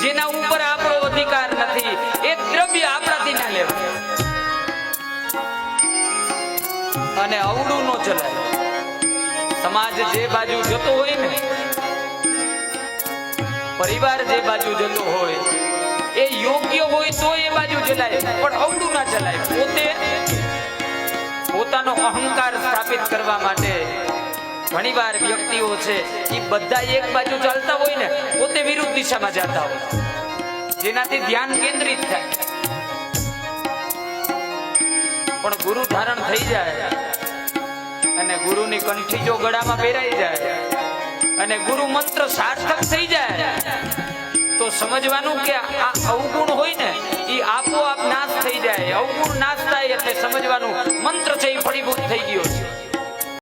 જેના ઉપર આપણો અધિકાર નથી, એ દ્રવ્ય આપણાથી ના લેવાય. અને અવળું નો ચલાય. સમાજ જે બાજુ જતો હોય ને, પરિવાર જે બાજુ જતો હોય એ યોગ્ય હોય તો એ બાજુ ચલાય, પણ અવળું ના ચલાય. પોતાનો અહંકાર સ્થાપિત કરવા માટે ઘણીવાર વ્યક્તિઓ છે એ બધા એક બાજુ ચાલતા હોય ને, પોતે વિરુદ્ધ દિશામાં જતા હોય, જેનાથી ધ્યાન કેન્દ્રિત થાય. પણ ગુરુ ધારણ થઈ જાય અને ગુરુની કંઠી જો ગળામાં પહેરાઈ જાય અને ગુરુ મંત્ર સાર્થક થઈ જાય તો સમજવાનું કે આ અવગુણ હોય ને એ આપોઆપ નાશ થઈ જાય. અવગુણ નાશ થાય એટલે સમજવાનું મંત્ર છે એ ફળીભૂત થઈ ગયો છે.